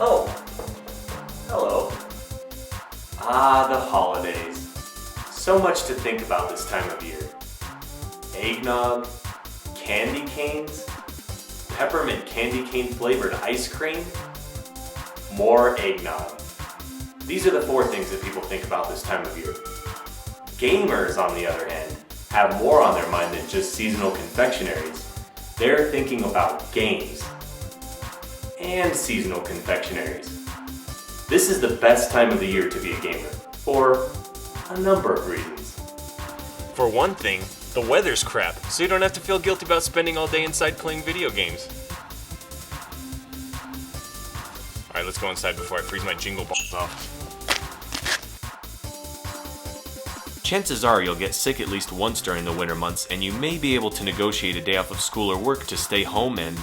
Oh, hello. Ah, the holidays. So much to think about this time of year. Eggnog, candy canes, peppermint candy cane flavored ice cream, more eggnog. These are the four things that people think about this time of year. Gamers, on the other hand, have more on their mind than just seasonal confectionaries. They're thinking about games and seasonal confectionaries. This is the best time of the year to be a gamer, for a number of reasons. For one thing, the weather's crap, so you don't have to feel guilty about spending all day inside playing video games. Alright, let's go inside before I freeze my jingle balls off. Chances are you'll get sick at least once during the winter months, and you may be able to negotiate a day off of school or work to stay home and,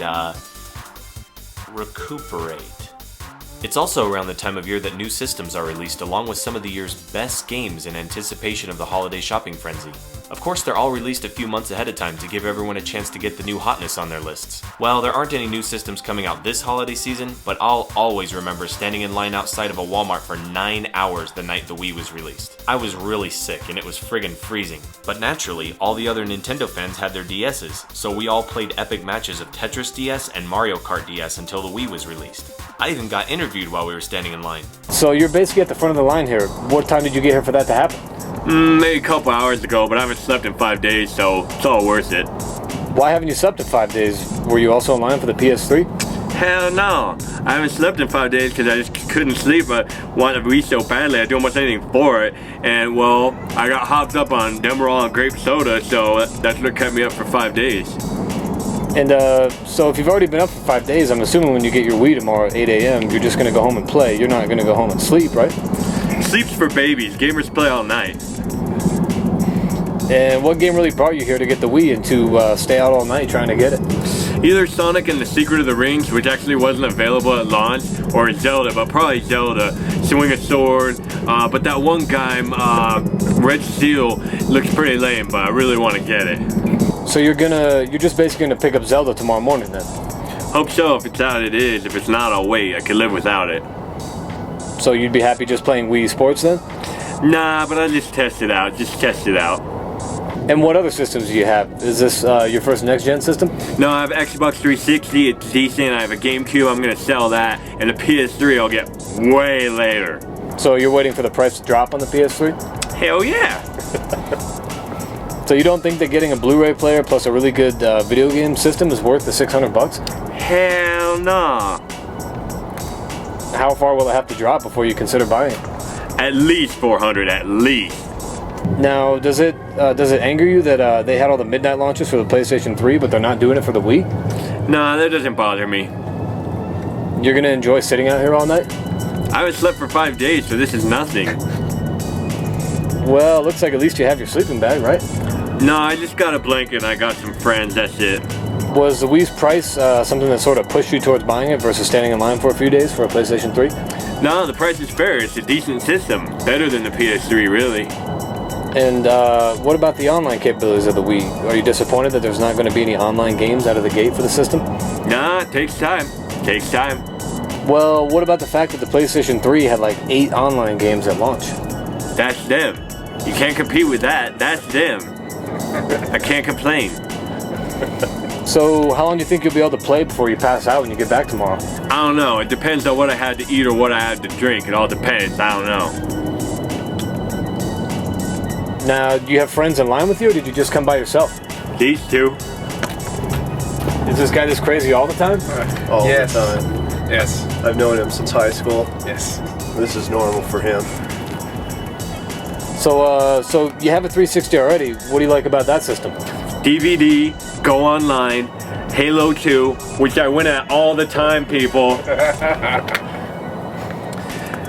recuperate. It's also around the time of year that new systems are released along with some of the year's best games in anticipation of the holiday shopping frenzy. Of course, they're all released a few months ahead of time to give everyone a chance to get the new hotness on their lists. Well, there aren't any new systems coming out this holiday season, but I'll always remember standing in line outside of a Walmart for 9 hours the night the Wii was released. I was really sick and it was friggin' freezing. But naturally, all the other Nintendo fans had their DS's, so we all played epic matches of Tetris DS and Mario Kart DS until the Wii was released. I even got interviewed while we were standing in line. So you're basically at the front of the line here. What time did you get here for that to happen? Maybe a couple hours ago, but I haven't slept in 5 days, so it's all worth it. Why haven't you slept in 5 days? Were you also in line for the PS3? Hell no. I haven't slept in 5 days because I just couldn't sleep. I wanted to read so badly. I'd do almost anything for it. And, well, I got hopped up on Demerol and grape soda, so that's what kept me up for 5 days. And so if you've already been up for 5 days, I'm assuming when you get your Wii tomorrow at 8 a.m., you're just going to go home and play. You're not going to go home and sleep, right? Sleep's for babies. Gamers play all night. And what game really brought you here to get the Wii and to stay out all night trying to get it? Either Sonic and the Secret of the Rings, which actually wasn't available at launch, or Zelda, but probably Zelda. Swing a sword, but that one guy, Red Steel, looks pretty lame, but I really want to get it. So you're just basically gonna pick up Zelda tomorrow morning then? Hope so. If it's out, it is. If it's not, I'll wait. I can live without it. So you'd be happy just playing Wii Sports then? Nah, but I'll just test it out. Just test it out. And what other systems do you have? Is this your first next-gen system? No, I have Xbox 360. It's decent. I have a GameCube. I'm gonna sell that, and the PS3 I'll get way later. So you're waiting for the price to drop on the PS3? Hell yeah! So you don't think that getting a Blu-ray player plus a really good video game system is worth the $600? Hell nah. How far will it have to drop before you consider buying it? At least 400, at least. Now, does it anger you that they had all the midnight launches for the PlayStation 3, but they're not doing it for the Wii? Nah, that doesn't bother me. You're gonna enjoy sitting out here all night? I haven't slept for 5 days, so this is nothing. Well, looks like at least you have your sleeping bag, right? No, I just got a blanket and I got some friends, that's it. Was the Wii's price something that sort of pushed you towards buying it versus standing in line for a few days for a PlayStation 3? No, the price is fair. It's a decent system. Better than the PS3, really. And what about the online capabilities of the Wii? Are you disappointed that there's not going to be any online games out of the gate for the system? Nah, it takes time. Takes time. Well, what about the fact that the PlayStation 3 had like 8 online games at launch? That's them. You can't compete with that. That's them. I can't complain. So, how long do you think you'll be able to play before you pass out when you get back tomorrow? I don't know. It depends on what I had to eat or what I had to drink. It all depends. I don't know. Now, do you have friends in line with you, or did you just come by yourself? These two. Is this guy this crazy all the time? All Yes. the time. Yes. I've known him since high school. Yes. This is normal for him. So you have a 360 already. What do you like about that system? DVD, go online, Halo 2, which I win at all the time, people.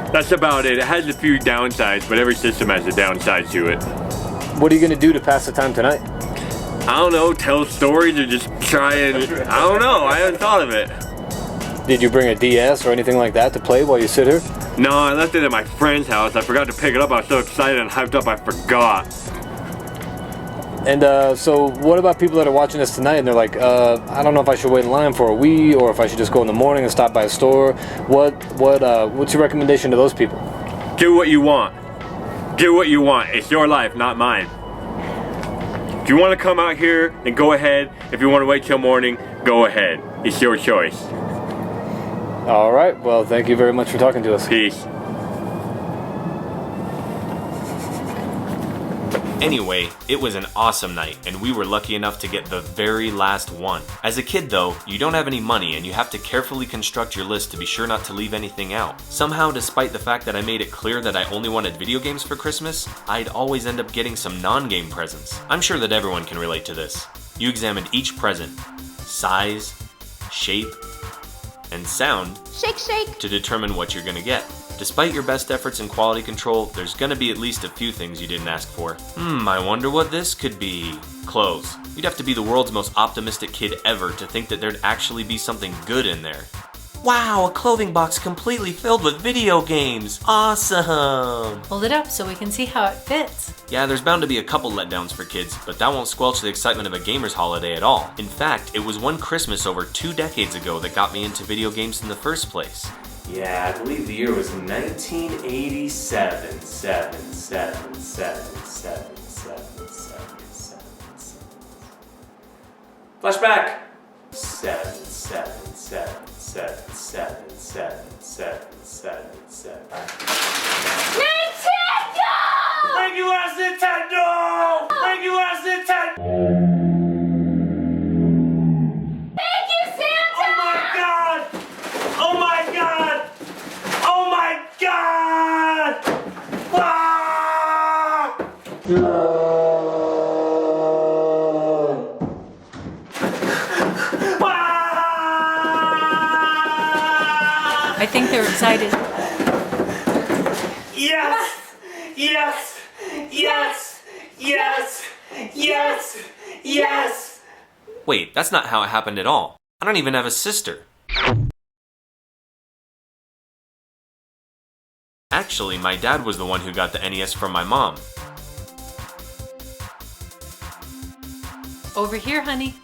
That's about it. It has a few downsides, but every system has a downside to it. What are you going to do to pass the time tonight? I don't know, tell stories or just try and... I don't know, I haven't thought of it. Did you bring a DS or anything like that to play while you sit here? No, I left it at my friend's house. I forgot to pick it up. I was so excited and hyped up I forgot. And so what about people that are watching this tonight and they're like, I don't know if I should wait in line for a Wii or if I should just go in the morning and stop by a store. What's your recommendation to those people? Do what you want. Do what you want. It's your life, not mine. If you want to come out here, then go ahead. If you want to wait till morning, go ahead. It's your choice. All right. Well, thank you very much for talking to us. Peace. Anyway, it was an awesome night, and we were lucky enough to get the very last one. As a kid though, you don't have any money and you have to carefully construct your list to be sure not to leave anything out. Somehow, despite the fact that I made it clear that I only wanted video games for Christmas, I'd always end up getting some non-game presents. I'm sure that everyone can relate to this. You examined each present, size, shape, and sound Shake, shake. to determine what you're gonna get. Despite your best efforts in quality control, there's gonna be at least a few things you didn't ask for. I wonder what this could be. Clothes. You'd have to be the world's most optimistic kid ever to think that there'd actually be something good in there. Wow, a clothing box completely filled with video games! Awesome! Hold it up so we can see how it fits. Yeah, there's bound to be a couple letdowns for kids, but that won't squelch the excitement of a gamer's holiday at all. In fact, it was one Christmas over 2 decades ago that got me into video games in the first place. Yeah, I believe the year was 1987. Flashback! 7. Nintendo! Thank you, last Nintendo! Thank you, last Nintendo! Thank you, Santa! Oh my god! Oh my god! Oh my god! Ah! I think they're excited. Yes! Yes! Yes! Yes! Yes! Yes! Wait, that's not how it happened at all. I don't even have a sister. Actually, my dad was the one who got the NES from my mom. Over here, honey.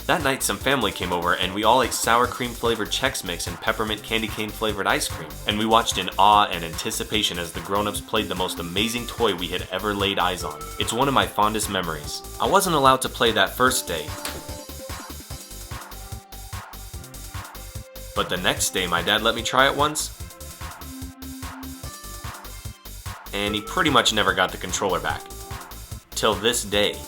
That night, some family came over and we all ate sour cream flavored Chex Mix and peppermint candy cane flavored ice cream. And we watched in awe and anticipation as the grown-ups played the most amazing toy we had ever laid eyes on. It's one of my fondest memories. I wasn't allowed to play that first day, but the next day my dad let me try it once, and he pretty much never got the controller back. Till this day.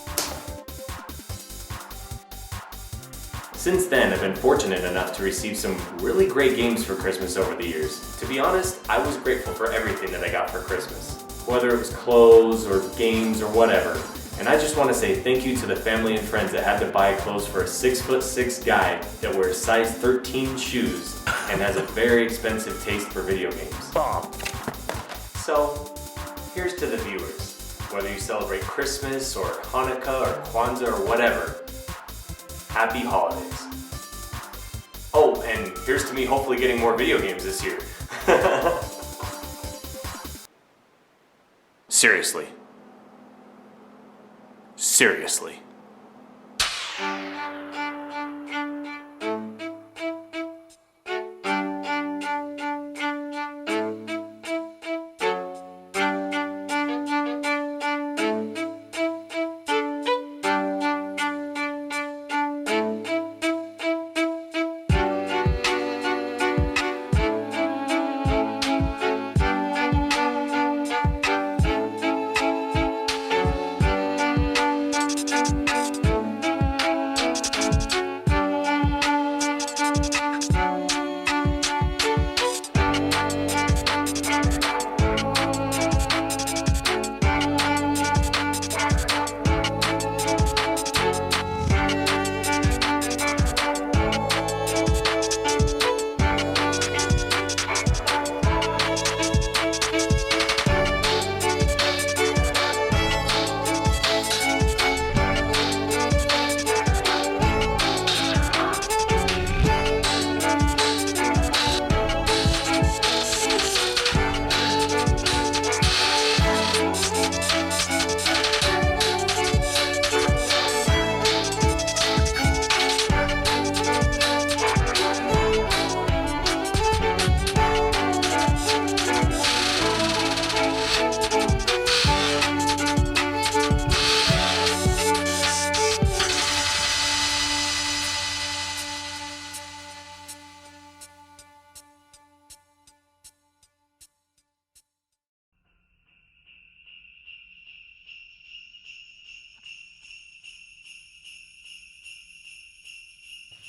Since then, I've been fortunate enough to receive some really great games for Christmas over the years. To be honest, I was grateful for everything that I got for Christmas, whether it was clothes or games or whatever. And I just want to say thank you to the family and friends that had to buy clothes for a 6'6" guy that wears size 13 shoes and has a very expensive taste for video games. So, here's to the viewers. Whether you celebrate Christmas or Hanukkah or Kwanzaa or whatever, happy holidays. Oh, and here's to me hopefully getting more video games this year. Seriously. Seriously.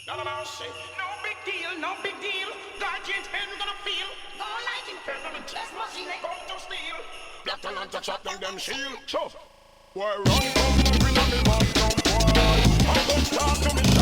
Not about shit. No big deal, no big deal. Guardian's hand gonna feel. All like in front of the chess machine, they come to steal. Black talent to chop down them shield. So, why run from the green and the bottom, boy? I'm gonna start to me.